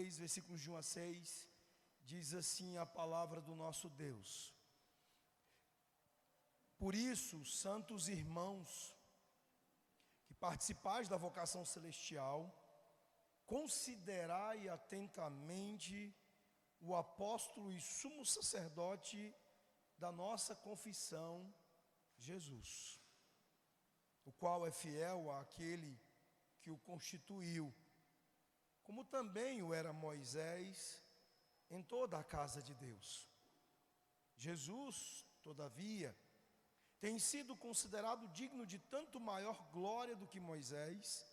2, versículos de 1 a 6, diz assim a palavra do nosso Deus: Por isso, santos irmãos, que participais da vocação celestial, considerai atentamente o apóstolo e sumo sacerdote da nossa confissão, Jesus, o qual é fiel àquele que o constituiu, como também o era Moisés em toda a casa de Deus. Jesus, todavia, tem sido considerado digno de tanto maior glória do que Moisés,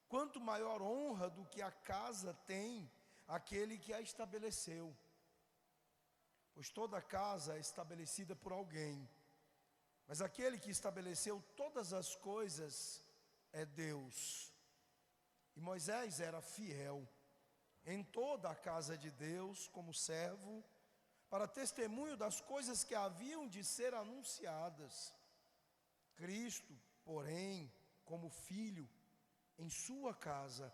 quanto maior honra do que a casa tem aquele que a estabeleceu. Pois toda casa é estabelecida por alguém, mas aquele que estabeleceu todas as coisas é Deus. E Moisés era fiel em toda a casa de Deus como servo, para testemunho das coisas que haviam de ser anunciadas. Cristo, porém, como filho em sua casa,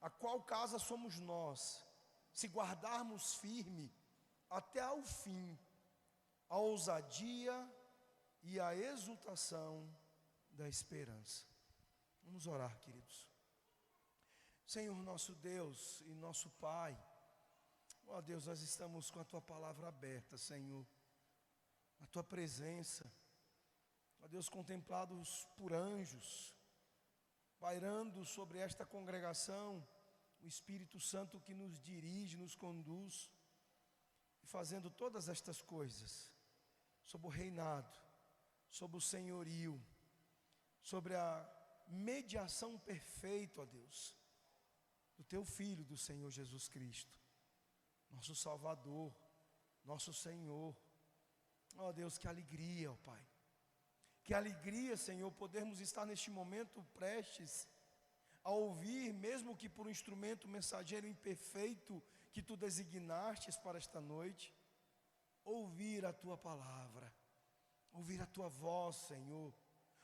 a qual casa somos nós, se guardarmos firme até ao fim a ousadia e a exultação da esperança. Vamos orar, queridos. Senhor nosso Deus e nosso Pai, ó Deus, nós estamos com a Tua palavra aberta, Senhor, a Tua presença, ó Deus, contemplados por anjos, pairando sobre esta congregação, o Espírito Santo que nos dirige, nos conduz, e fazendo todas estas coisas, sob o reinado, sob o senhorio, sobre a mediação perfeita, ó Deus, do Teu Filho, do Senhor Jesus Cristo, nosso Salvador, nosso Senhor. Ó Deus, que alegria, ó Pai, que alegria, Senhor, podermos estar neste momento prestes a ouvir, mesmo que por um instrumento mensageiro imperfeito que Tu designastes para esta noite, ouvir a Tua palavra, ouvir a Tua voz, Senhor,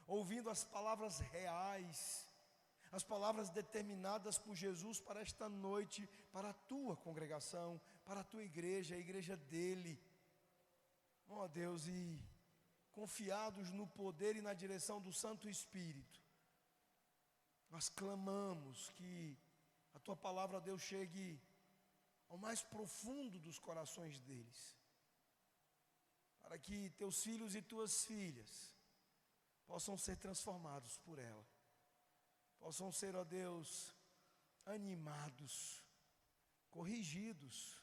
ouvindo as palavras reais, as palavras determinadas por Jesus para esta noite, para a Tua congregação, para a Tua igreja, a igreja dEle. Ó Deus, e confiados no poder e na direção do Santo Espírito, nós clamamos que a Tua palavra, ó Deus, chegue ao mais profundo dos corações deles, para que Teus filhos e Tuas filhas possam ser transformados por ela, possam ser, ó Deus, animados, corrigidos,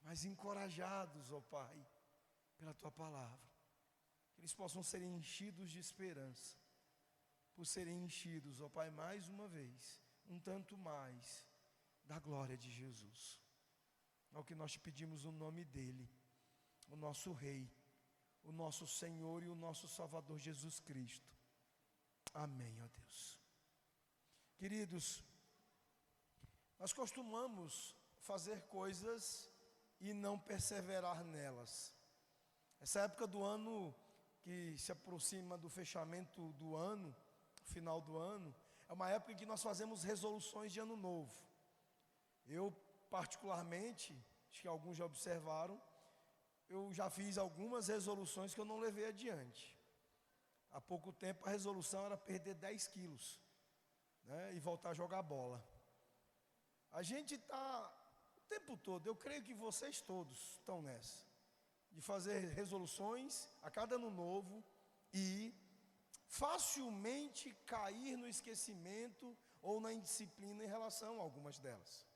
mas encorajados, ó Pai, pela Tua palavra, que eles possam ser enchidos de esperança, por serem enchidos, ó Pai, mais uma vez, um tanto mais, da glória de Jesus. É o que nós te pedimos no nome dEle, o nosso Rei, o nosso Senhor e o nosso Salvador Jesus Cristo. Amém, ó Deus. Queridos, nós costumamos fazer coisas e não perseverar nelas. Essa época do ano que se aproxima do fechamento do ano, final do ano, é uma época em que nós fazemos resoluções de ano novo. Eu particularmente, acho que alguns já observaram, eu já fiz algumas resoluções que eu não levei adiante. Há pouco tempo a resolução era perder 10 quilos, né, e voltar a jogar bola. A gente está o tempo todo, eu creio que vocês todos estão nessa, de fazer resoluções a cada ano novo e facilmente cair no esquecimento ou na indisciplina em relação a algumas delas.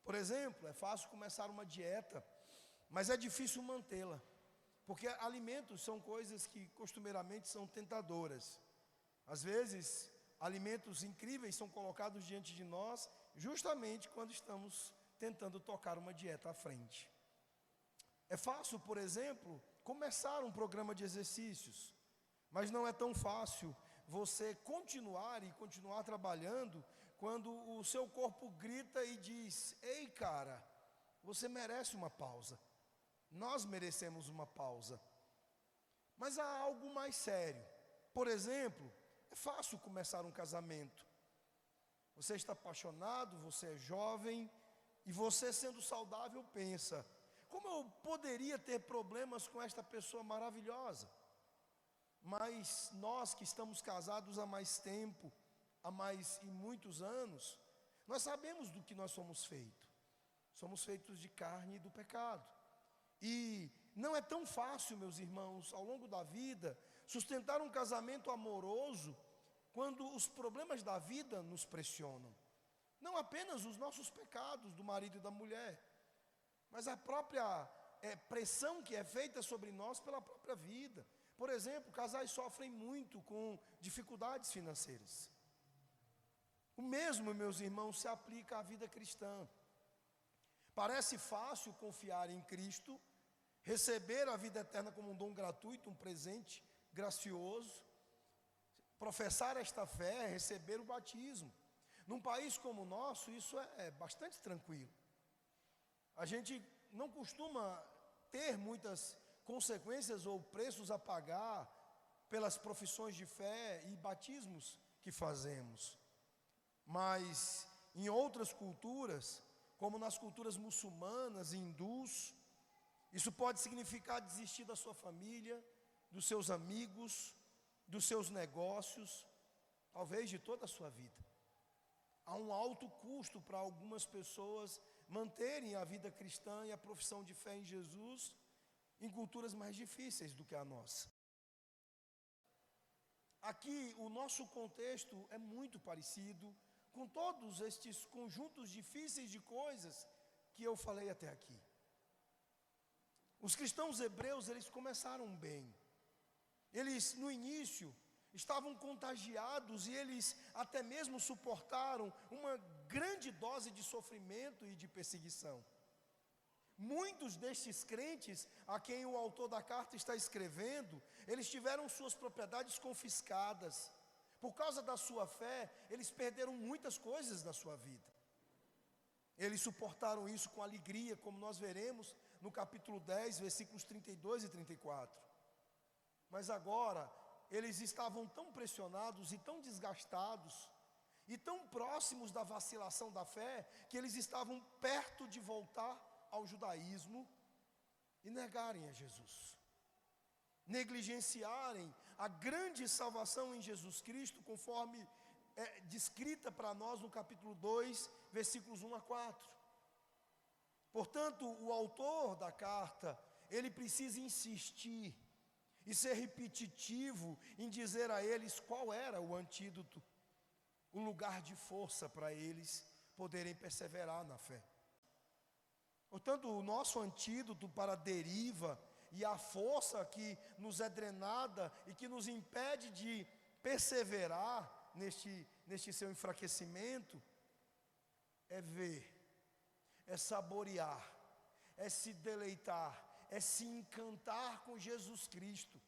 Por exemplo, é fácil começar uma dieta, mas é difícil mantê-la, porque alimentos são coisas que costumeiramente são tentadoras. Às vezes, alimentos incríveis são colocados diante de nós, justamente quando estamos tentando tocar uma dieta à frente. É fácil, por exemplo, começar um programa de exercícios, mas não é tão fácil você continuar trabalhando quando o seu corpo grita e diz: ei cara, você merece uma pausa. Nós merecemos uma pausa. Mas há algo mais sério. Por exemplo, é fácil começar um casamento. Você está apaixonado, você é jovem, E você, sendo saudável, pensa: como eu poderia ter problemas com esta pessoa maravilhosa? Mas nós que estamos casados há mais tempo, e muitos anos, nós sabemos do que nós somos feitos. Somos feitos de carne e do pecado. E não é tão fácil, meus irmãos, ao longo da vida, sustentar um casamento amoroso quando os problemas da vida nos pressionam. Não apenas os nossos pecados do marido e da mulher, mas a própria pressão que é feita sobre nós pela própria vida. Por exemplo, casais sofrem muito com dificuldades financeiras. O mesmo, meus irmãos, se aplica à vida cristã. Parece fácil confiar em Cristo, receber a vida eterna como um dom gratuito, um presente gracioso, professar esta fé, receber o batismo. Num país como o nosso, isso é bastante tranquilo. A gente não costuma ter muitas consequências ou preços a pagar pelas profissões de fé e batismos que fazemos. Mas em outras culturas, como nas culturas muçulmanas e hindus, isso pode significar desistir da sua família, dos seus amigos, dos seus negócios, talvez de toda a sua vida. Há um alto custo para algumas pessoas manterem a vida cristã e a profissão de fé em Jesus em culturas mais difíceis do que a nossa. Aqui o nosso contexto é muito parecido com todos estes conjuntos difíceis de coisas que eu falei até aqui. Os cristãos hebreus, eles começaram bem. Eles, no início, estavam contagiados e eles até mesmo suportaram uma grande dose de sofrimento e de perseguição. Muitos destes crentes, a quem o autor da carta está escrevendo, eles tiveram suas propriedades confiscadas. Por causa da sua fé, eles perderam muitas coisas na sua vida. Eles suportaram isso com alegria, como nós veremos no capítulo 10, versículos 32 e 34. Mas agora, eles estavam tão pressionados e tão desgastados, e tão próximos da vacilação da fé, que eles estavam perto de voltar ao judaísmo e negarem a Jesus. Negligenciarem a grande salvação em Jesus Cristo, conforme descrita para nós no capítulo 2, versículos 1 a 4. Portanto, o autor da carta, ele precisa insistir e ser repetitivo em dizer a eles qual era o antídoto, o lugar de força para eles poderem perseverar na fé. Portanto, o nosso antídoto para a deriva e a força que nos é drenada e que nos impede de perseverar neste seu enfraquecimento, é ver, é saborear, é se deleitar, é se encantar com Jesus Cristo.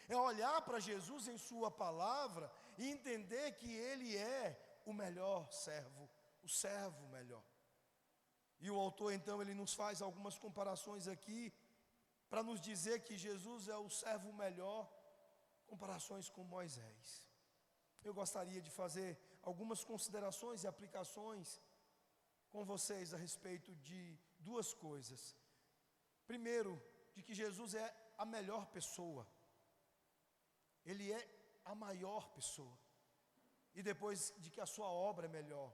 É olhar para Jesus em sua palavra e entender que Ele é o melhor servo, o servo melhor. E o autor então, ele nos faz algumas comparações aqui, para nos dizer que Jesus é o servo melhor, comparações com Moisés. Eu gostaria de fazer algumas considerações e aplicações com vocês a respeito de duas coisas. Primeiro, de que Jesus é a melhor pessoa. Ele é a maior pessoa. E depois, de que a sua obra é melhor.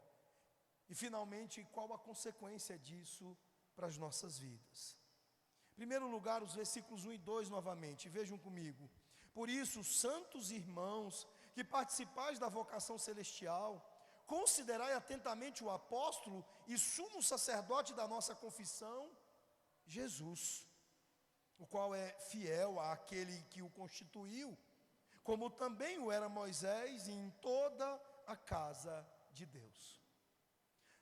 E finalmente, qual a consequência disso para as nossas vidas. Em primeiro lugar, os versículos 1 e 2 novamente, vejam comigo. Por isso, santos irmãos, que participais da vocação celestial, considerai atentamente o apóstolo e sumo sacerdote da nossa confissão, Jesus, o qual é fiel àquele que o constituiu, como também o era Moisés em toda a casa de Deus.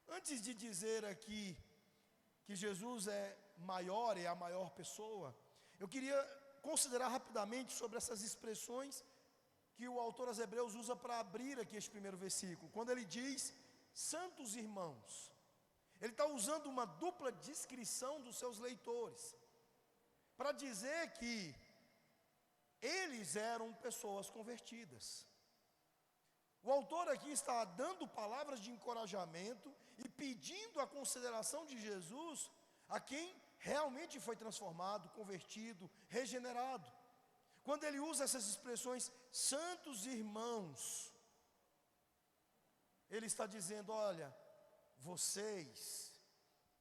Antes de dizer aqui que Jesus é maior, é a maior pessoa, eu queria considerar rapidamente sobre essas expressões que o autor aos Hebreus usa para abrir aqui este primeiro versículo. Quando ele diz, santos irmãos, ele está usando uma dupla descrição dos seus leitores, para dizer que eles eram pessoas convertidas. O autor aqui está dando palavras de encorajamento e pedindo a consideração de Jesus a quem realmente foi transformado, convertido, regenerado. Quando ele usa essas expressões, santos irmãos, ele está dizendo, olha, vocês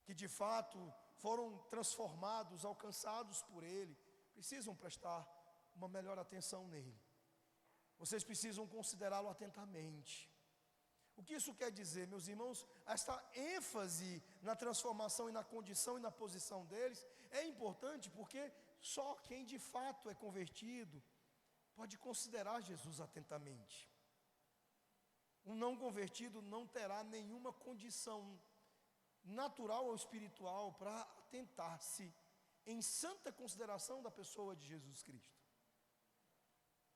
que de fato foram transformados, alcançados por ele, precisam prestar uma melhor atenção nele. Vocês precisam considerá-lo atentamente. O que isso quer dizer, meus irmãos? Esta ênfase na transformação e na condição e na posição deles é importante porque só quem de fato é convertido pode considerar Jesus atentamente. Um não convertido não terá nenhuma condição natural ou espiritual para atentar-se em santa consideração da pessoa de Jesus Cristo.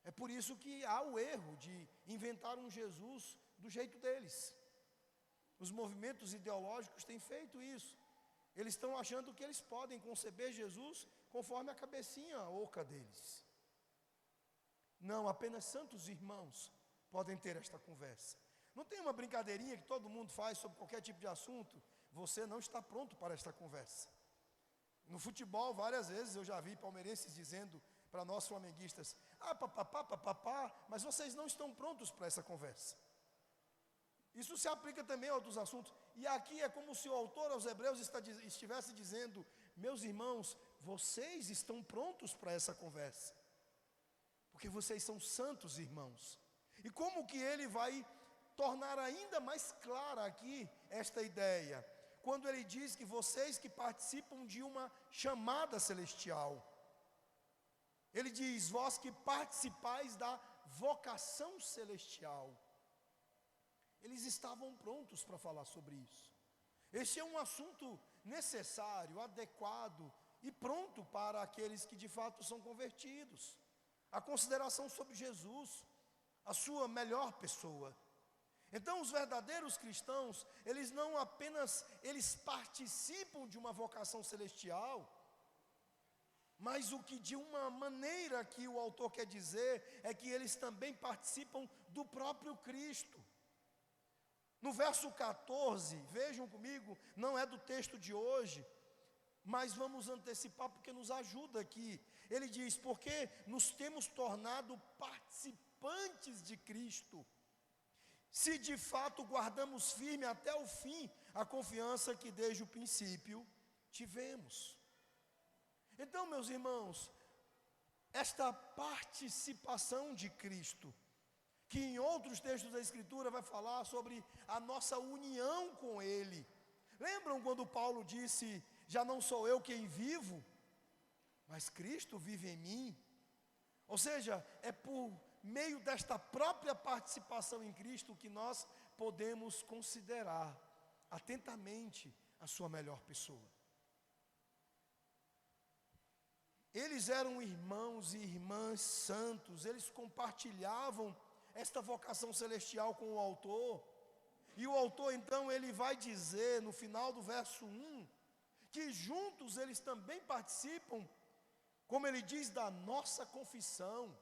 É por isso que há o erro de inventar um Jesus do jeito deles. Os movimentos ideológicos têm feito isso. Eles estão achando que eles podem conceber Jesus conforme a cabecinha oca deles. Não, apenas santos irmãos podem ter esta conversa. Não tem uma brincadeirinha que todo mundo faz sobre qualquer tipo de assunto? Você não está pronto para esta conversa. No futebol, várias vezes eu já vi palmeirenses dizendo para nós flamenguistas, papapá, mas vocês não estão prontos para essa conversa. Isso se aplica também a outros assuntos. E aqui é como se o autor aos Hebreus estivesse dizendo, meus irmãos, vocês estão prontos para essa conversa. Porque vocês são santos irmãos. E como que ele vai tornar ainda mais clara aqui esta ideia? Quando ele diz que vocês que participam de uma chamada celestial. Ele diz, vós que participais da vocação celestial. Eles estavam prontos para falar sobre isso. Este é um assunto necessário, adequado e pronto para aqueles que de fato são convertidos. A consideração sobre Jesus, a sua melhor pessoa. Então os verdadeiros cristãos, eles não apenas, eles participam de uma vocação celestial, mas o que de uma maneira que o autor quer dizer, é que eles também participam do próprio Cristo. No verso 14, vejam comigo, não é do texto de hoje, mas vamos antecipar porque nos ajuda aqui. Ele diz, porque nos temos tornado participantes de Cristo, se de fato guardamos firme até o fim a confiança que desde o princípio tivemos. Então, meus irmãos, esta participação de Cristo, que em outros textos da Escritura vai falar sobre a nossa união com Ele. Lembram quando Paulo disse, já não sou eu quem vivo, mas Cristo vive em mim? Ou seja, é por meio desta própria participação em Cristo que nós podemos considerar atentamente a sua melhor pessoa. Eles eram irmãos e irmãs santos, eles compartilhavam esta vocação celestial com o autor. E o autor então ele vai dizer no final do verso 1, que juntos eles também participam, como ele diz, da nossa confissão.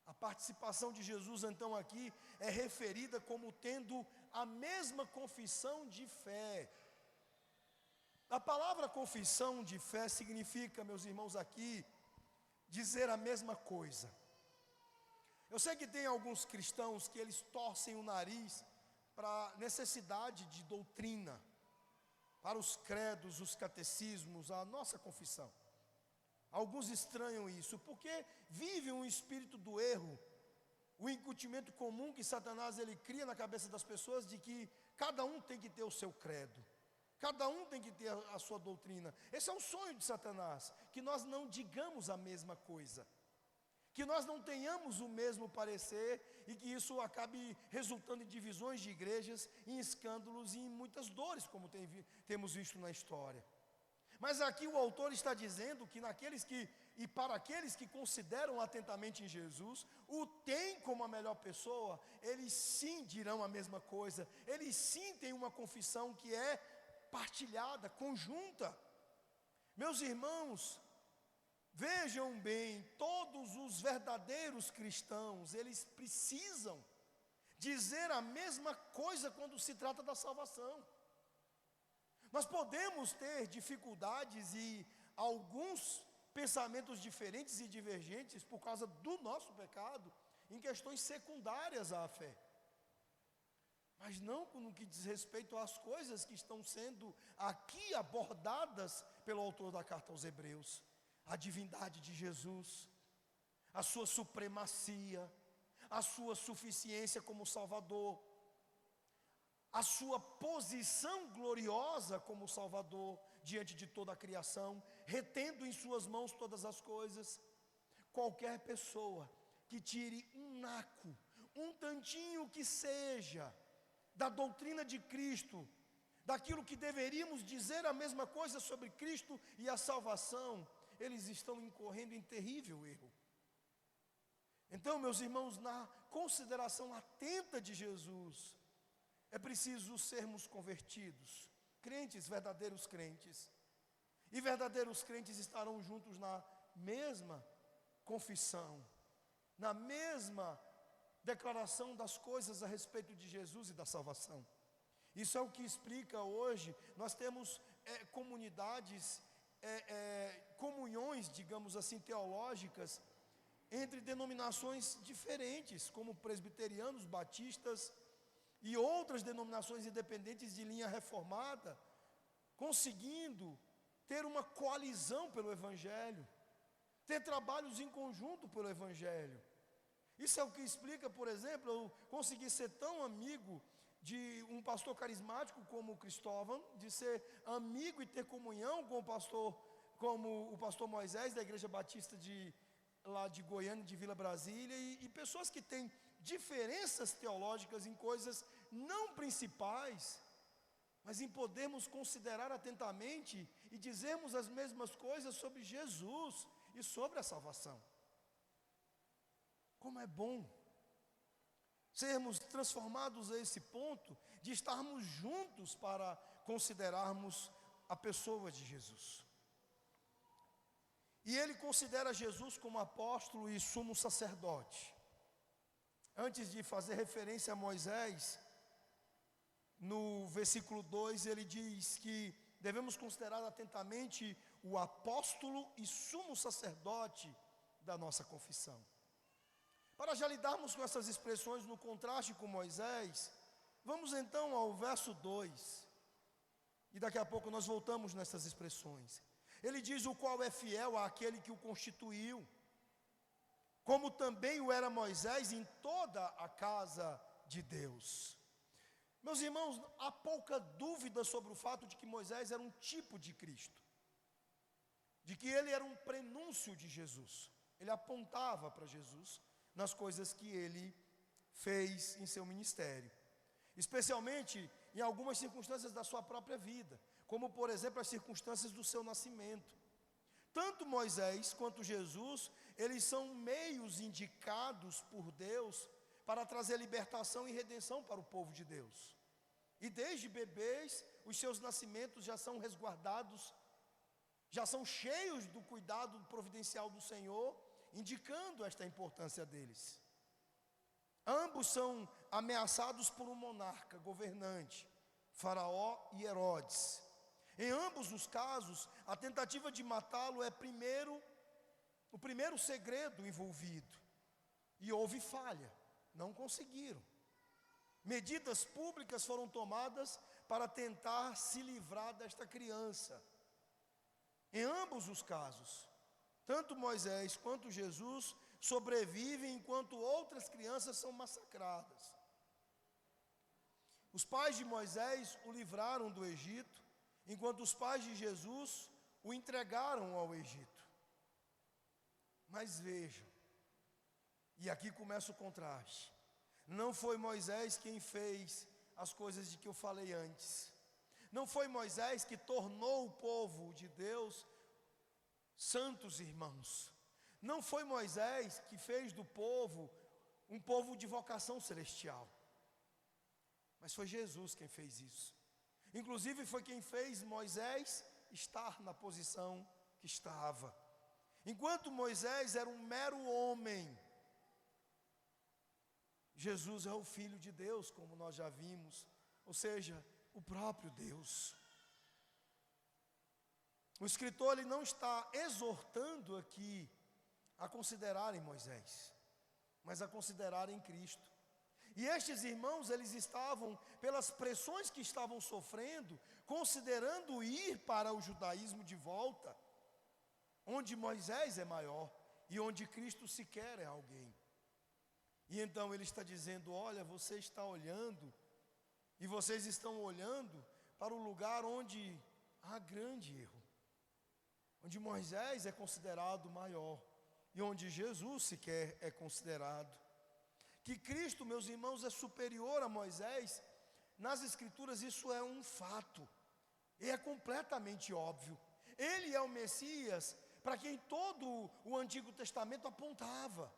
A participação de Jesus então aqui é referida como tendo a mesma confissão de fé. A palavra confissão de fé significa, meus irmãos, aqui, dizer a mesma coisa. Eu sei que tem alguns cristãos que eles torcem o nariz para a necessidade de doutrina, para os credos, os catecismos, a nossa confissão. Alguns estranham isso, porque vivem um espírito do erro, o incutimento comum que Satanás ele cria na cabeça das pessoas de que cada um tem que ter o seu credo. Cada um tem que ter a sua doutrina. Esse é o sonho de Satanás, que nós não digamos a mesma coisa, que nós não tenhamos o mesmo parecer e que isso acabe resultando em divisões de igrejas, em escândalos e em muitas dores, como temos visto na história. Mas aqui o autor está dizendo que e para aqueles que consideram atentamente em Jesus, o tem como a melhor pessoa, eles sim dirão a mesma coisa, eles sim têm uma confissão que é partilhada, conjunta. Meus irmãos, Vejam bem, todos os verdadeiros cristãos, eles precisam dizer a mesma coisa quando se trata da salvação. Nós podemos ter dificuldades e alguns pensamentos diferentes e divergentes por causa do nosso pecado, em questões secundárias à fé. Mas não no que diz respeito às coisas que estão sendo aqui abordadas pelo autor da carta aos Hebreus. A divindade de Jesus, a sua supremacia, a sua suficiência como Salvador, a sua posição gloriosa como Salvador diante de toda a criação, retendo em suas mãos todas as coisas. Qualquer pessoa que tire um naco, um tantinho que seja, da doutrina de Cristo, daquilo que deveríamos dizer a mesma coisa sobre Cristo e a salvação, eles estão incorrendo em terrível erro. Então, meus irmãos, na consideração atenta de Jesus, é preciso sermos convertidos, crentes, verdadeiros crentes. E verdadeiros crentes estarão juntos na mesma confissão, na mesma declaração das coisas a respeito de Jesus e da salvação. Isso é o que explica hoje, nós temos comunidades, comunhões, digamos assim, teológicas, entre denominações diferentes, como presbiterianos, batistas e outras denominações independentes de linha reformada, conseguindo ter uma coalizão pelo Evangelho, ter trabalhos em conjunto pelo Evangelho. Isso é o que explica, por exemplo, eu consegui ser tão amigo de um pastor carismático como o Cristóvão, de ser amigo e ter comunhão com o pastor, como o pastor Moisés, da Igreja Batista lá de Goiânia, de Vila Brasília, e pessoas que têm diferenças teológicas em coisas não principais, mas em podermos considerar atentamente e dizermos as mesmas coisas sobre Jesus e sobre a salvação. Como é bom sermos transformados a esse ponto de estarmos juntos para considerarmos a pessoa de Jesus. E ele considera Jesus como apóstolo e sumo sacerdote. Antes de fazer referência a Moisés, no versículo 2 ele diz que devemos considerar atentamente o apóstolo e sumo sacerdote da nossa confissão. Para já lidarmos com essas expressões no contraste com Moisés, vamos então ao verso 2. E daqui a pouco nós voltamos nessas expressões. Ele diz: o qual é fiel àquele que o constituiu, como também o era Moisés em toda a casa de Deus. Meus irmãos, há pouca dúvida sobre o fato de que Moisés era um tipo de Cristo, de que ele era um prenúncio de Jesus, ele apontava para Jesus nas coisas que ele fez em seu ministério, especialmente em algumas circunstâncias da sua própria vida, como por exemplo as circunstâncias do seu nascimento. Tanto Moisés quanto Jesus, eles são meios indicados por Deus para trazer libertação e redenção para o povo de Deus. E desde bebês, os seus nascimentos já são resguardados, já são cheios do cuidado providencial do Senhor, indicando esta importância deles. Ambos são ameaçados por um monarca, governante, Faraó e Herodes. Em ambos os casos, a tentativa de matá-lo é o primeiro segredo envolvido. E houve falha, não conseguiram. Medidas públicas foram tomadas para tentar se livrar desta criança. Em ambos os casos, tanto Moisés quanto Jesus sobrevivem enquanto outras crianças são massacradas. Os pais de Moisés o livraram do Egito, enquanto os pais de Jesus o entregaram ao Egito. Mas vejam, e aqui começa o contraste. Não foi Moisés quem fez as coisas de que eu falei antes. Não foi Moisés que tornou o povo de Deus santos irmãos. Não foi Moisés que fez do povo um povo de vocação celestial. Mas foi Jesus quem fez isso. Inclusive foi quem fez Moisés estar na posição que estava. Enquanto Moisés era um mero homem, Jesus é o Filho de Deus, como nós já vimos, ou seja, o próprio Deus. O escritor ele não está exortando aqui a considerarem Moisés, mas a considerarem Cristo. E estes irmãos, eles estavam, pelas pressões que estavam sofrendo, considerando ir para o judaísmo de volta, onde Moisés é maior e onde Cristo sequer é alguém. E então ele está dizendo: olha, você está olhando, e vocês estão olhando para o lugar onde há grande erro, onde Moisés é considerado maior, e onde Jesus sequer é considerado. Que Cristo, meus irmãos, é superior a Moisés, nas Escrituras isso é um fato, e é completamente óbvio. Ele é o Messias para quem todo o Antigo Testamento apontava.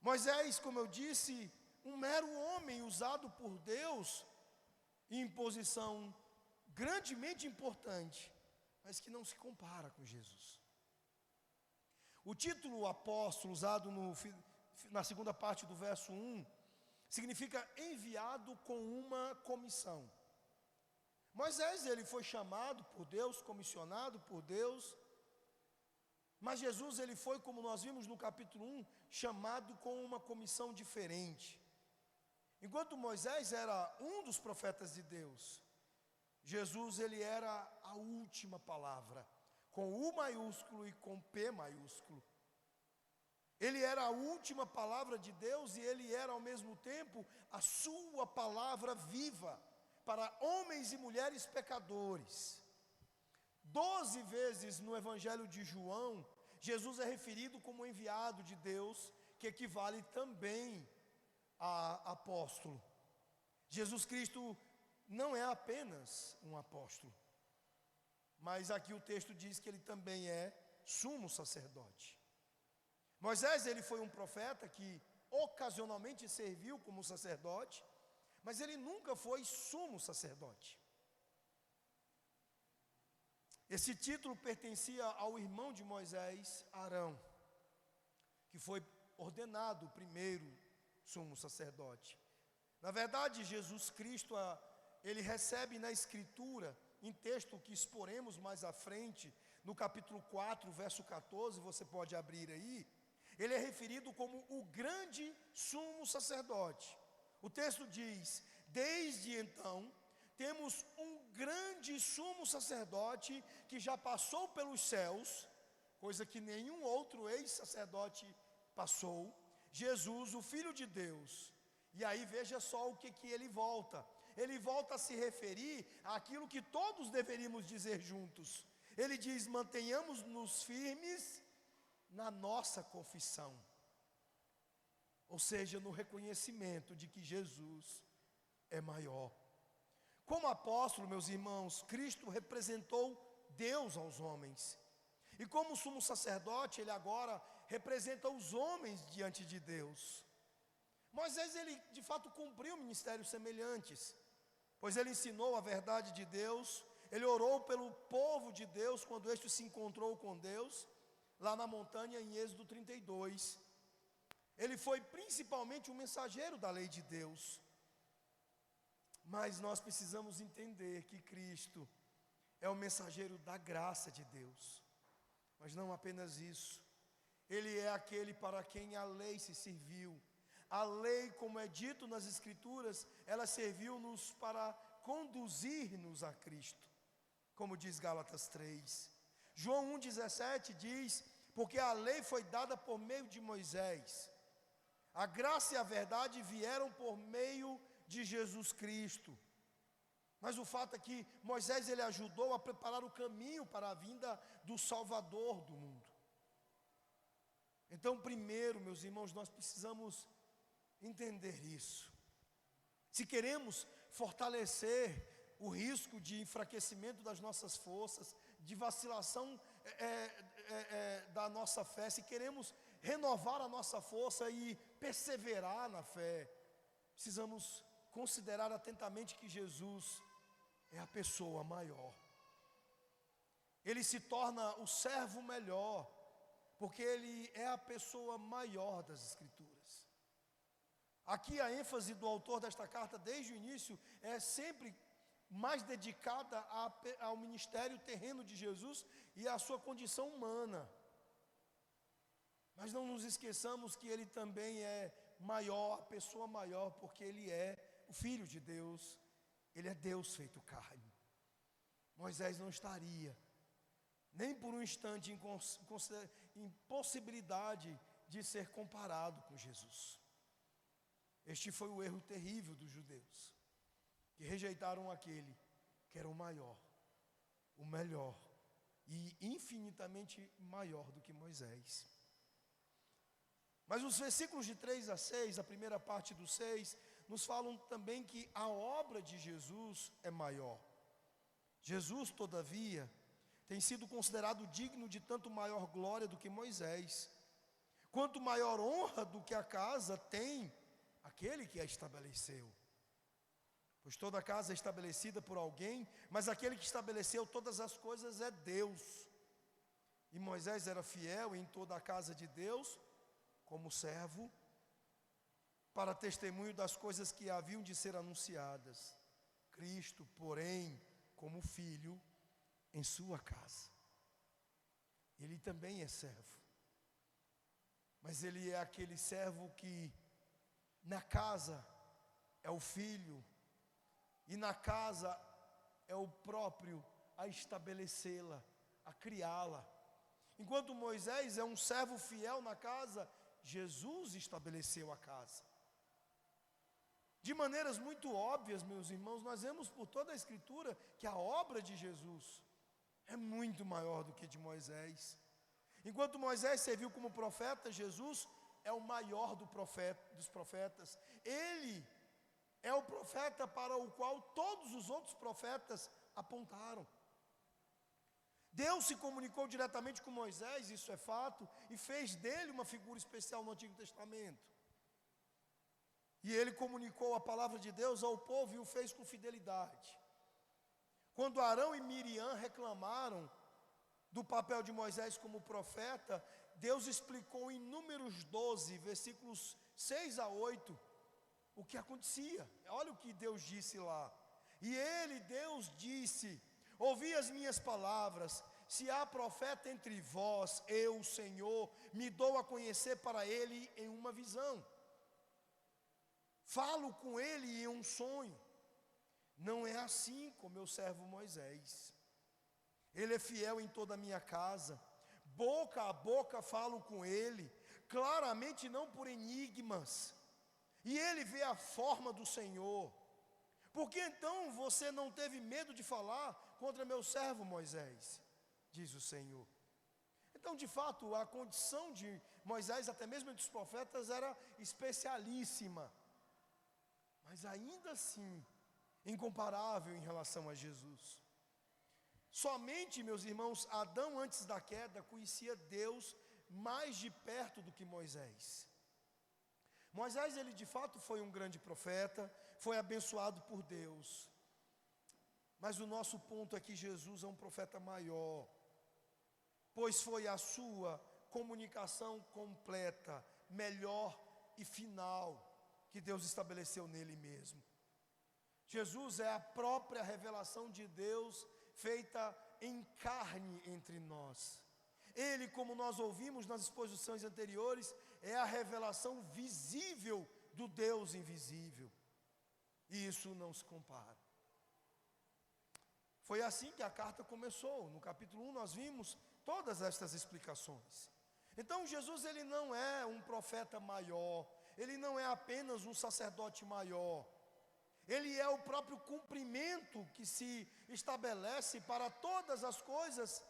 Moisés, como eu disse, um mero homem usado por Deus em posição grandemente importante, mas que não se compara com Jesus. O título apóstolo, usado na segunda parte do verso 1, significa enviado com uma comissão. Moisés, ele foi chamado por Deus, comissionado por Deus, mas Jesus, ele foi, como nós vimos no capítulo 1, chamado com uma comissão diferente. Enquanto Moisés era um dos profetas de Deus, Jesus, ele era a última palavra, com U maiúsculo e com P maiúsculo. Ele era a última palavra de Deus e ele era ao mesmo tempo a sua palavra viva para homens e mulheres pecadores. 12 vezes no Evangelho de João, Jesus é referido como enviado de Deus, que equivale também a apóstolo. Jesus Cristo não é apenas um apóstolo, mas aqui o texto diz que ele também é sumo sacerdote. Moisés, ele foi um profeta que ocasionalmente serviu como sacerdote, mas ele nunca foi sumo sacerdote. Esse título pertencia ao irmão de Moisés, Arão, que foi ordenado o primeiro sumo sacerdote. Na verdade, Jesus Cristo, ele recebe na Escritura, em texto que exporemos mais à frente, no capítulo 4, verso 14, você pode abrir aí, ele é referido como o grande sumo sacerdote. O texto diz: desde então, temos um grande sumo sacerdote que já passou pelos céus, coisa que nenhum outro ex-sacerdote passou, Jesus, o Filho de Deus. E aí veja só o que ele volta. Ele volta a se referir àquilo que todos deveríamos dizer juntos. Ele diz: mantenhamos-nos firmes na nossa confissão, ou seja, no reconhecimento de que Jesus é maior. Como apóstolo, meus irmãos, Cristo representou Deus aos homens, e como sumo sacerdote, ele agora representa os homens diante de Deus. Moisés, ele de fato cumpriu ministérios semelhantes, pois ele ensinou a verdade de Deus, ele orou pelo povo de Deus quando este se encontrou com Deus, lá na montanha em Êxodo 32, ele foi principalmente um mensageiro da lei de Deus. Mas nós precisamos entender que Cristo é o mensageiro da graça de Deus. Mas não apenas isso, ele é aquele para quem a lei se serviu. A lei, como é dito nas Escrituras, ela serviu-nos para conduzir-nos a Cristo, como diz Gálatas 3. João 1,17 diz: porque a lei foi dada por meio de Moisés, a graça e a verdade vieram por meio de Jesus Cristo. Mas o fato é que Moisés, ele ajudou a preparar o caminho para a vinda do Salvador do mundo. Então, primeiro, meus irmãos, nós precisamos entender isso. Se queremos fortalecer o risco de enfraquecimento das nossas forças, de vacilação da nossa fé, se queremos renovar a nossa força e perseverar na fé, precisamos considerar atentamente que Jesus é a pessoa maior. Ele se torna o servo melhor porque ele é a pessoa maior das Escrituras. Aqui a ênfase do autor desta carta, desde o início, é sempre mais dedicada ao ministério terreno de Jesus e à sua condição humana. Mas não nos esqueçamos que ele também é maior, a pessoa maior, porque ele é o Filho de Deus, ele é Deus feito carne. Moisés não estaria, nem por um instante, em possibilidade de ser comparado com Jesus. Este foi o erro terrível dos judeus, que rejeitaram aquele que era o maior, o melhor e infinitamente maior do que Moisés. Mas os versículos de 3 a 6, a primeira parte do 6, nos falam também que a obra de Jesus é maior. Jesus, todavia, tem sido considerado digno de tanto maior glória do que Moisés, quanto maior honra do que a casa tem aquele que a estabeleceu. Pois toda casa é estabelecida por alguém, mas aquele que estabeleceu todas as coisas é Deus. E Moisés era fiel em toda a casa de Deus, como servo, para testemunho das coisas que haviam de ser anunciadas. Cristo, porém, como filho, em sua casa. Ele também é servo. Mas ele é aquele servo que na casa é o filho, e na casa é o próprio a estabelecê-la, a criá-la. Enquanto Moisés é um servo fiel na casa, Jesus estabeleceu a casa. De maneiras muito óbvias, meus irmãos, nós vemos por toda a Escritura que a obra de Jesus é muito maior do que de Moisés. Enquanto Moisés serviu como profeta, Jesus é o maior dos profetas. Ele é o profeta para o qual todos os outros profetas apontaram. Deus se comunicou diretamente com Moisés, isso é fato, e fez dele uma figura especial no Antigo Testamento. E ele comunicou a palavra de Deus ao povo e o fez com fidelidade. Quando Arão e Miriam reclamaram do papel de Moisés como profeta, Deus explicou em Números 12, versículos 6 a 8, o que acontecia. Olha o que Deus disse lá. E ele, Deus, disse: ouvi as minhas palavras, se há profeta entre vós, eu, Senhor, me dou a conhecer para ele em uma visão. Falo com ele em um sonho. Não é assim com meu servo Moisés. Ele é fiel em toda a minha casa. Boca a boca falo com ele, claramente não por enigmas. E ele vê a forma do Senhor. Por que então você não teve medo de falar contra meu servo Moisés? Diz o Senhor. Então, de fato, a condição de Moisés, até mesmo entre os profetas, era especialíssima. Mas ainda assim, incomparável em relação a Jesus. Somente, meus irmãos, Adão antes da queda conhecia Deus mais de perto do que Moisés. Moisés, ele de fato foi um grande profeta, foi abençoado por Deus. Mas o nosso ponto é que Jesus é um profeta maior, pois foi a sua comunicação completa, melhor e final, que Deus estabeleceu nele mesmo. Jesus é a própria revelação de Deus feita em carne entre nós. Ele, como nós ouvimos nas exposições anteriores, é a revelação visível do Deus invisível. E isso não se compara. Foi assim que a carta começou. No capítulo 1 nós vimos todas estas explicações. Então Jesus, ele não é um profeta maior, ele não é apenas um sacerdote maior. Ele é o próprio cumprimento que se estabelece para todas as coisas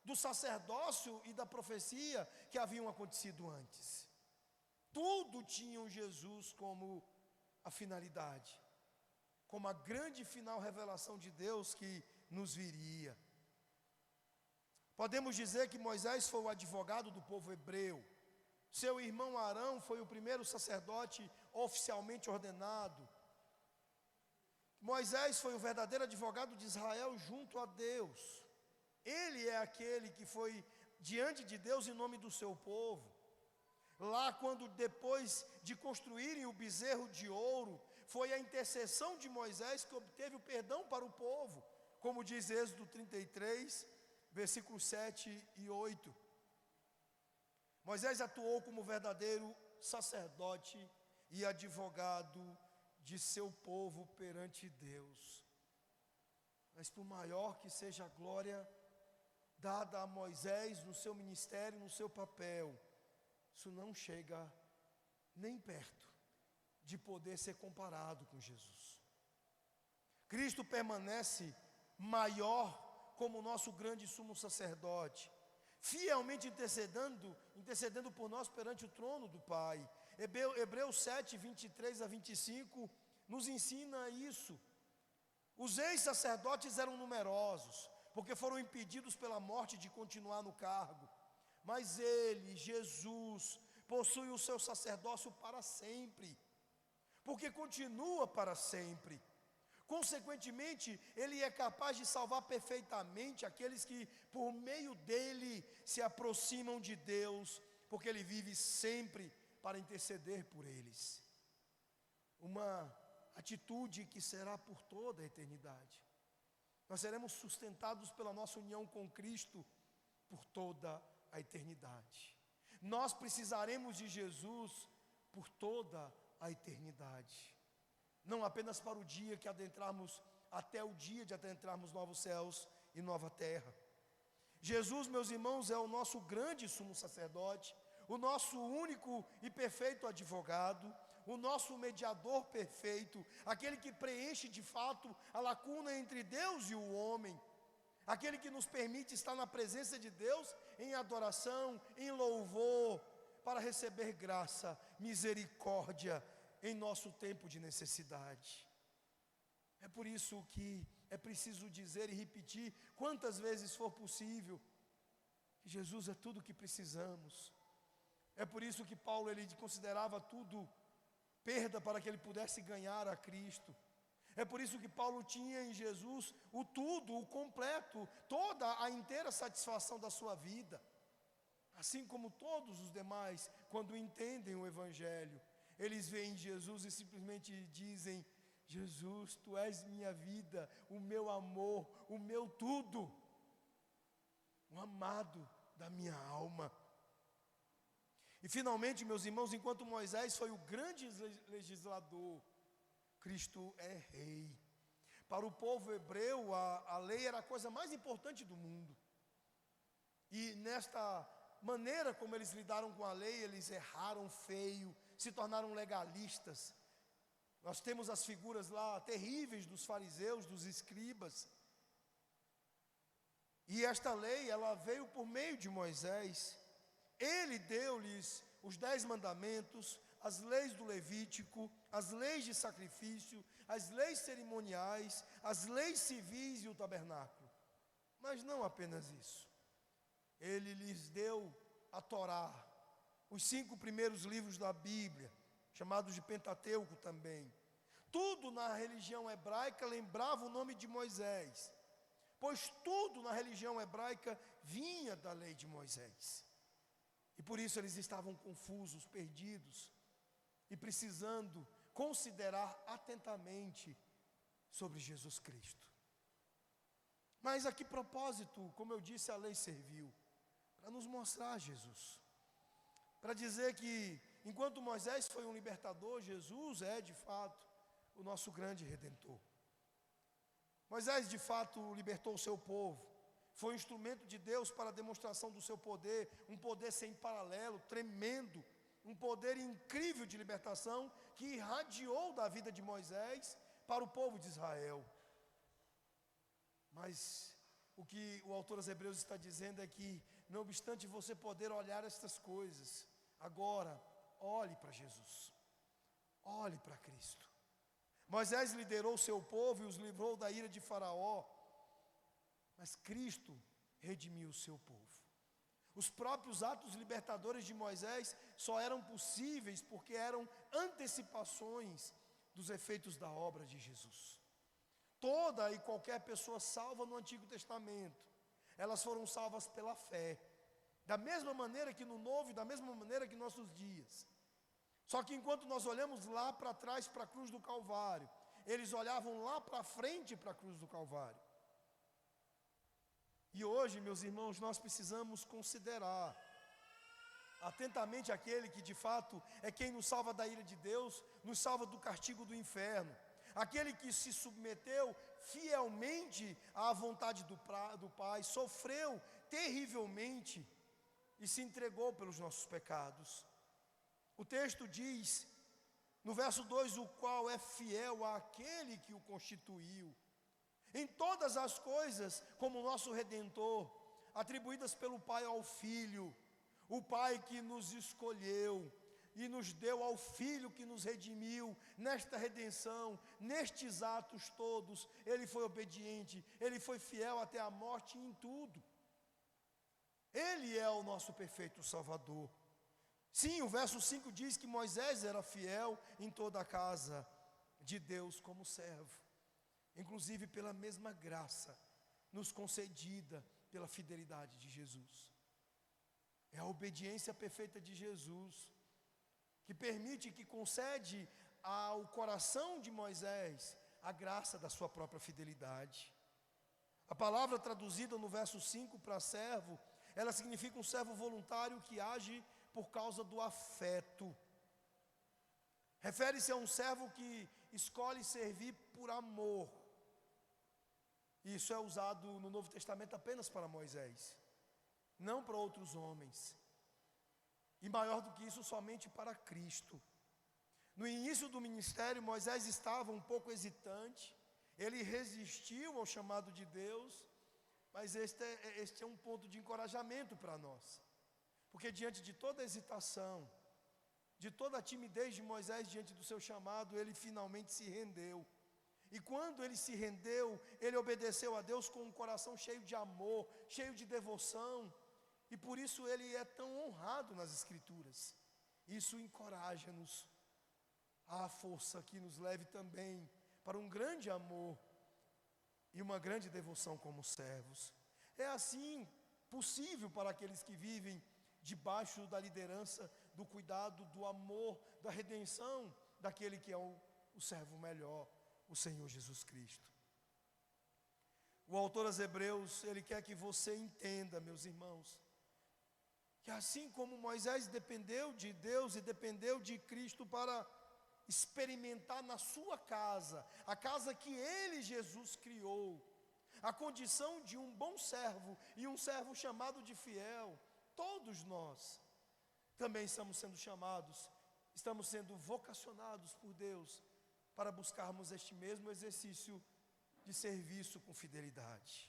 do sacerdócio e da profecia que haviam acontecido antes. Tudo tinha Jesus como a finalidade, como a grande final revelação de Deus que nos viria. Podemos dizer que Moisés foi o advogado do povo hebreu. Seu irmão Arão foi o primeiro sacerdote oficialmente ordenado. Moisés foi o verdadeiro advogado de Israel junto a Deus. Ele é aquele que foi diante de Deus em nome do seu povo. Lá, quando depois de construírem o bezerro de ouro, foi a intercessão de Moisés que obteve o perdão para o povo, como diz Êxodo 33, versículos 7 e 8. Moisés atuou como verdadeiro sacerdote e advogado de seu povo perante Deus. Mas por maior que seja a glória dada a Moisés no seu ministério, no seu papel, isso não chega nem perto de poder ser comparado com Jesus. Cristo permanece maior como nosso grande sumo sacerdote, fielmente intercedendo por nós perante o trono do Pai. Hebreus 7, 23 a 25 nos ensina isso. Os ex-sacerdotes eram numerosos, porque foram impedidos pela morte de continuar no cargo. Mas ele, Jesus, possui o seu sacerdócio para sempre, porque continua para sempre. Consequentemente, ele é capaz de salvar perfeitamente aqueles que, por meio dele, se aproximam de Deus, porque ele vive sempre para interceder por eles. Uma atitude que será por toda a eternidade. Nós seremos sustentados pela nossa união com Cristo por toda a eternidade. Nós precisaremos de Jesus por toda a eternidade. Não apenas para o dia que adentrarmos, até o dia de adentrarmos novos céus e nova terra. Jesus, meus irmãos, é o nosso grande sumo sacerdote, o nosso único e perfeito advogado, o nosso mediador perfeito, aquele que preenche de fato a lacuna entre Deus e o homem, aquele que nos permite estar na presença de Deus em adoração, em louvor, para receber graça, misericórdia em nosso tempo de necessidade. É por isso que é preciso dizer e repetir quantas vezes for possível que Jesus é tudo o que precisamos. É por isso que Paulo ele considerava tudo perda para que ele pudesse ganhar a Cristo. É por isso que Paulo tinha em Jesus o tudo, o completo, toda a inteira satisfação da sua vida. Assim como todos os demais, quando entendem o Evangelho, eles veem Jesus e simplesmente dizem: Jesus, Tu és minha vida, o meu amor, o meu tudo, o amado da minha alma. E finalmente, meus irmãos, enquanto Moisés foi o grande legislador, Cristo é rei. Para o povo hebreu, a lei era a coisa mais importante do mundo. E nesta maneira como eles lidaram com a lei, eles erraram feio, se tornaram legalistas. Nós temos as figuras lá terríveis dos fariseus, dos escribas. E esta lei, ela veio por meio de Moisés. Ele deu-lhes os 10 mandamentos, as leis do Levítico, as leis de sacrifício, as leis cerimoniais, as leis civis e o tabernáculo. Mas não apenas isso. Ele lhes deu a Torá, os 5 primeiros livros da Bíblia, chamados de Pentateuco também. Tudo na religião hebraica lembrava o nome de Moisés, pois tudo na religião hebraica vinha da lei de Moisés. E por isso eles estavam confusos, perdidos, e precisando considerar atentamente sobre Jesus Cristo. Mas a que propósito, como eu disse, a lei serviu? Para nos mostrar Jesus. Para dizer que, enquanto Moisés foi um libertador, Jesus é, de fato, o nosso grande redentor. Moisés, de fato, libertou o seu povo. Foi um instrumento de Deus para a demonstração do seu poder, um poder sem paralelo, tremendo, um poder incrível de libertação que irradiou da vida de Moisés para o povo de Israel. Mas o que o autor aos Hebreus está dizendo é que, não obstante você poder olhar estas coisas, agora olhe para Jesus, olhe para Cristo. Moisés liderou o seu povo e os livrou da ira de Faraó, mas Cristo redimiu o seu povo. Os próprios atos libertadores de Moisés só eram possíveis porque eram antecipações dos efeitos da obra de Jesus. Toda e qualquer pessoa salva no Antigo Testamento, elas foram salvas pela fé. da mesma maneira que no Novo e da mesma maneira que em nossos dias. Só que enquanto nós olhamos lá para trás, para a cruz do Calvário, eles olhavam lá para frente para a cruz do Calvário. E hoje, meus irmãos, nós precisamos considerar atentamente aquele que de fato é quem nos salva da ira de Deus, nos salva do castigo do inferno, aquele que se submeteu fielmente à vontade do Pai, sofreu terrivelmente e se entregou pelos nossos pecados. O texto diz, no verso 2, o qual é fiel àquele que o constituiu, em todas as coisas, como nosso Redentor, atribuídas pelo Pai ao Filho, o Pai que nos escolheu e nos deu ao Filho que nos redimiu, nesta redenção, nestes atos todos, Ele foi obediente, Ele foi fiel até a morte em tudo. Ele é o nosso perfeito Salvador. Sim, o verso 5 diz que Moisés era fiel em toda a casa de Deus como servo, inclusive pela mesma graça nos concedida pela fidelidade de Jesus. É a obediência perfeita de Jesus que permite, que concede ao coração de Moisés a graça da sua própria fidelidade. A palavra traduzida no verso 5 para servo, ela significa um servo voluntário que age por causa do afeto. Refere-se a um servo que escolhe servir por amor. Isso é usado no Novo Testamento apenas para Moisés, não para outros homens. E maior do que isso, somente para Cristo. No início do ministério, Moisés estava um pouco hesitante, ele resistiu ao chamado de Deus, mas este é um ponto de encorajamento para nós. Porque diante de toda a hesitação, de toda a timidez de Moisés diante do seu chamado, ele finalmente se rendeu. E quando ele se rendeu, ele obedeceu a Deus com um coração cheio de amor, cheio de devoção, e por isso ele é tão honrado nas Escrituras. Isso encoraja-nos à força que nos leve também para um grande amor e uma grande devoção como servos. É assim possível para aqueles que vivem debaixo da liderança, do cuidado, do amor, da redenção daquele que é o servo melhor, o Senhor Jesus Cristo. O autor aos Hebreus, ele quer que você entenda, meus irmãos, que assim como Moisés dependeu de Deus e dependeu de Cristo para experimentar na sua casa, a casa que ele, Jesus, criou, a condição de um bom servo e um servo chamado de fiel, todos nós também estamos sendo chamados, estamos sendo vocacionados por Deus para buscarmos este mesmo exercício de serviço com fidelidade.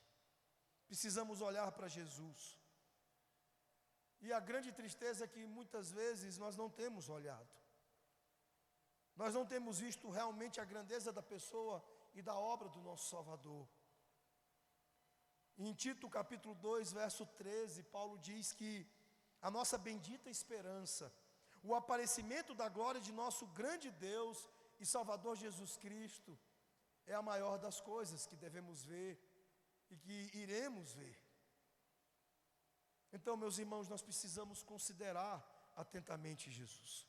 Precisamos olhar para Jesus. E a grande tristeza é que muitas vezes nós não temos olhado. Nós não temos visto realmente a grandeza da pessoa e da obra do nosso Salvador. Em Tito capítulo 2, verso 13, Paulo diz que a nossa bendita esperança, o aparecimento da glória de nosso grande Deus e Salvador Jesus Cristo, é a maior das coisas que devemos ver e que iremos ver. Então, meus irmãos, nós precisamos considerar atentamente Jesus.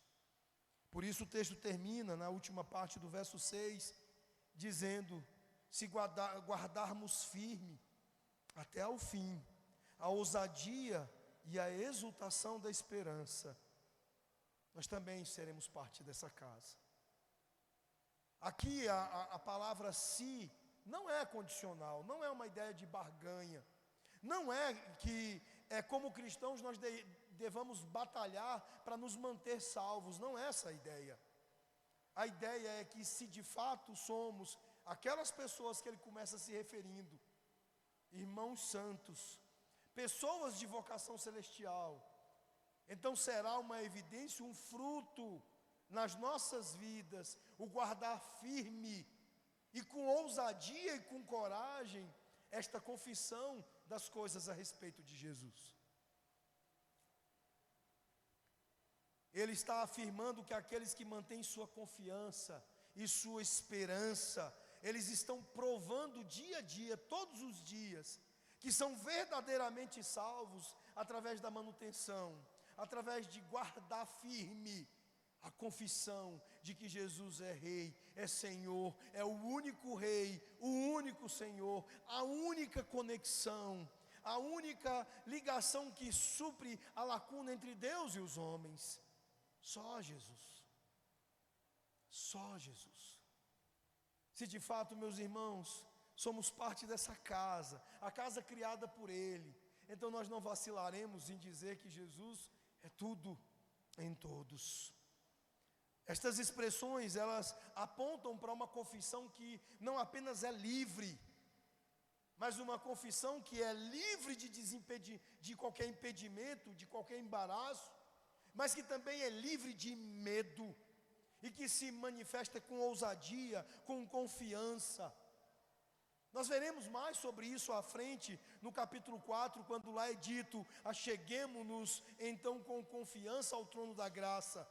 Por isso o texto termina na última parte do verso 6, dizendo: se guardarmos firme até ao fim a ousadia e a exultação da esperança, nós também seremos parte dessa casa. Aqui a palavra se não é condicional, não é uma ideia de barganha, não é que como cristãos nós devamos batalhar para nos manter salvos, não é essa a ideia. A ideia é que se de fato somos aquelas pessoas que ele começa se referindo, irmãos santos, pessoas de vocação celestial, então será uma evidência, um fruto nas nossas vidas, o guardar firme e com ousadia e com coragem esta confissão das coisas a respeito de Jesus. Ele está afirmando que aqueles que mantêm sua confiança e sua esperança, eles estão provando dia a dia, todos os dias, que são verdadeiramente salvos através da manutenção, através de guardar firme a confissão de que Jesus é Rei, é Senhor, é o único Rei, o único Senhor, a única conexão, a única ligação que supre a lacuna entre Deus e os homens. Só Jesus. Só Jesus. Se de fato, meus irmãos, somos parte dessa casa, a casa criada por Ele, então nós não vacilaremos em dizer que Jesus é tudo em todos. Estas expressões, elas apontam para uma confissão que não apenas é livre, mas uma confissão que é livre de qualquer impedimento, de qualquer embaraço, mas que também é livre de medo, e que se manifesta com ousadia, com confiança. Nós veremos mais sobre isso à frente, no capítulo 4, quando lá é dito: acheguemo-nos então com confiança ao trono da graça,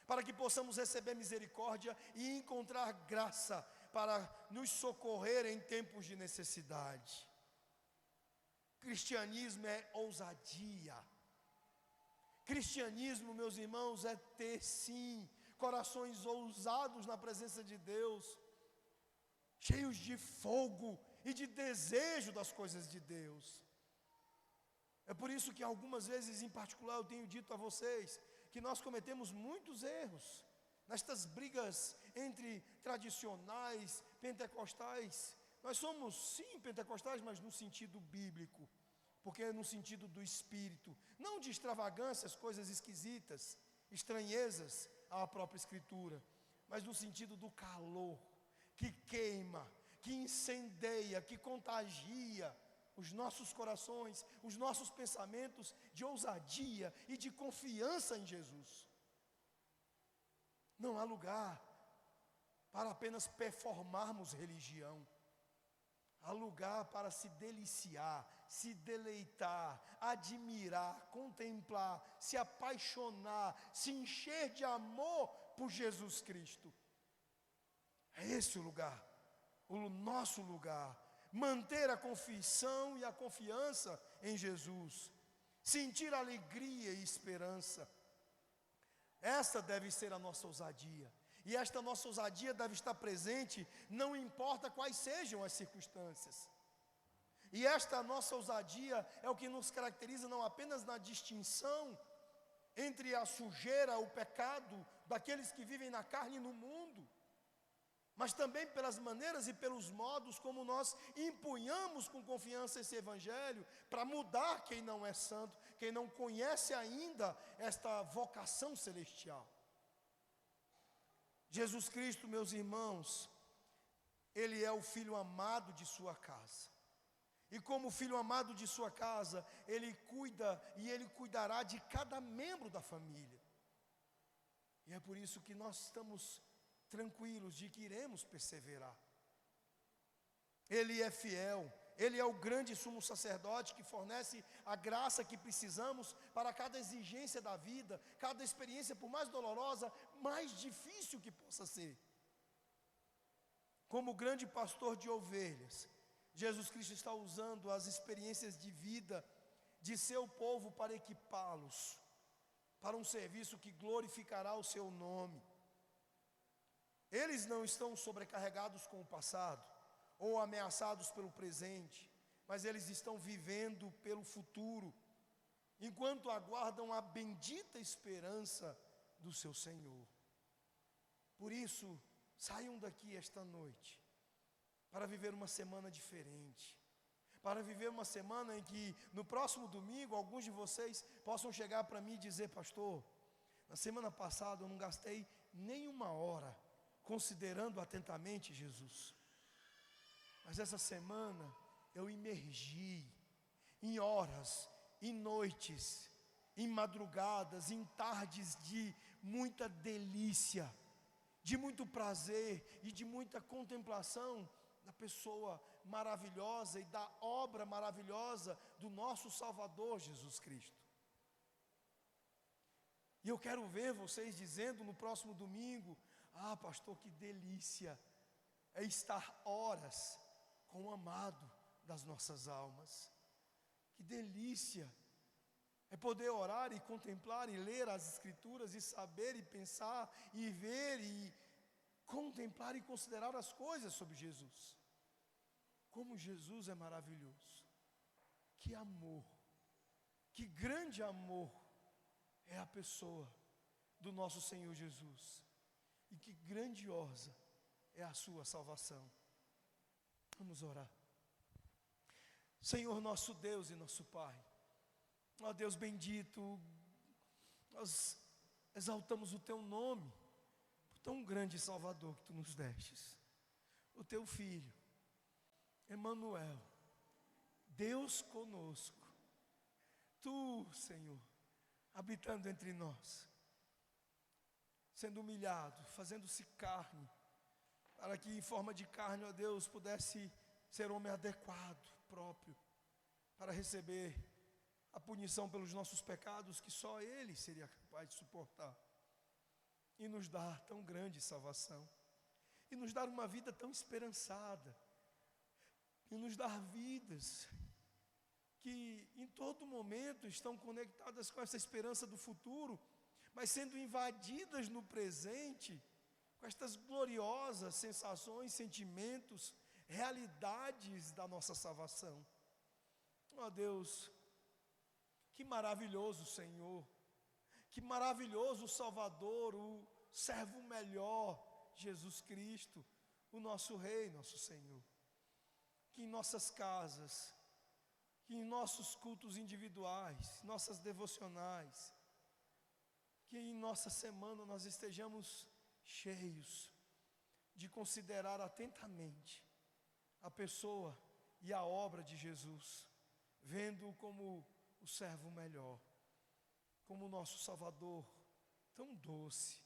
para que possamos receber misericórdia e encontrar graça para nos socorrer em tempos de necessidade. Cristianismo é ousadia. Cristianismo, meus irmãos, é ter sim corações ousados na presença de Deus, cheios de fogo e de desejo das coisas de Deus. É por isso que algumas vezes, em particular, eu tenho dito a vocês que nós cometemos muitos erros nestas brigas entre tradicionais, pentecostais. Nós somos sim pentecostais, mas no sentido bíblico, porque é no sentido do Espírito, não de extravagâncias, coisas esquisitas, estranhezas à própria Escritura, mas no sentido do calor, que queima, que incendeia, que contagia os nossos corações, os nossos pensamentos de ousadia e de confiança em Jesus. Não há lugar para apenas performarmos religião. Há lugar para se deliciar, se deleitar, admirar, contemplar, se apaixonar, se encher de amor por Jesus Cristo. É esse o lugar, o nosso lugar. Manter a confissão e a confiança em Jesus. Sentir alegria e esperança. Essa deve ser a nossa ousadia. E esta nossa ousadia deve estar presente, não importa quais sejam as circunstâncias. E esta nossa ousadia é o que nos caracteriza não apenas na distinção entre a sujeira, o pecado daqueles que vivem na carne e no mundo, mas também pelas maneiras e pelos modos como nós empunhamos com confiança esse evangelho para mudar quem não é santo, quem não conhece ainda esta vocação celestial. Jesus Cristo, meus irmãos, Ele é o Filho amado de sua casa. E como Filho amado de sua casa, Ele cuida e Ele cuidará de cada membro da família. E é por isso que nós estamos tranquilos de que iremos perseverar. Ele é fiel, Ele é o grande sumo sacerdote que fornece a graça que precisamos para cada exigência da vida, cada experiência, por mais dolorosa, mais difícil que possa ser. Como grande pastor de ovelhas, Jesus Cristo está usando as experiências de vida de seu povo para equipá-los para um serviço que glorificará o seu nome. Eles não estão sobrecarregados com o passado ou ameaçados pelo presente, mas eles estão vivendo pelo futuro, enquanto aguardam a bendita esperança do seu Senhor. Por isso, saiam daqui esta noite para viver uma semana diferente, para viver uma semana em que no próximo domingo alguns de vocês possam chegar para mim e dizer: pastor, na semana passada eu não gastei nenhuma hora considerando atentamente Jesus, mas essa semana eu imergi em horas, em noites, em madrugadas, em tardes de muita delícia, de muito prazer e de muita contemplação da pessoa maravilhosa e da obra maravilhosa do nosso Salvador Jesus Cristo. E eu quero ver vocês dizendo no próximo domingo: ah, pastor, que delícia é estar horas com o amado das nossas almas. Que delícia É poder orar e contemplar e ler as Escrituras e saber e pensar e ver e contemplar e considerar as coisas sobre Jesus. Como Jesus é maravilhoso. Que amor, que grande amor é a pessoa do nosso Senhor Jesus. E que grandiosa é a sua salvação. Vamos orar. Senhor nosso Deus e nosso Pai, ó Deus bendito, nós exaltamos o Teu nome, por tão grande Salvador que Tu nos destes, o Teu Filho, Emanuel, Deus conosco, Tu, Senhor, habitando entre nós, sendo humilhado, fazendo-se carne, para que em forma de carne, ó Deus, pudesse ser homem adequado, próprio, para receber a punição pelos nossos pecados que só Ele seria capaz de suportar, e nos dar tão grande salvação, e nos dar uma vida tão esperançada, e nos dar vidas que em todo momento estão conectadas com essa esperança do futuro, mas sendo invadidas no presente, com estas gloriosas sensações, sentimentos, realidades da nossa salvação. Ó Deus, que maravilhoso Senhor, que maravilhoso Salvador, o servo melhor, Jesus Cristo, o nosso Rei, nosso Senhor. Que em nossas casas, que em nossos cultos individuais, nossas devocionais, que em nossa semana nós estejamos cheios de considerar atentamente a pessoa e a obra de Jesus, vendo-o como o servo melhor, como o nosso Salvador, tão doce,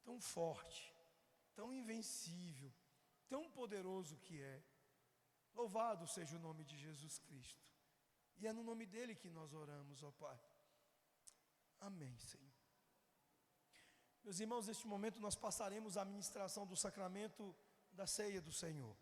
tão forte, tão invencível, tão poderoso que é. Louvado seja o nome de Jesus Cristo. E é no nome dele que nós oramos, ó Pai. Amém, Senhor. Meus irmãos, neste momento nós passaremos a ministração do sacramento da ceia do Senhor.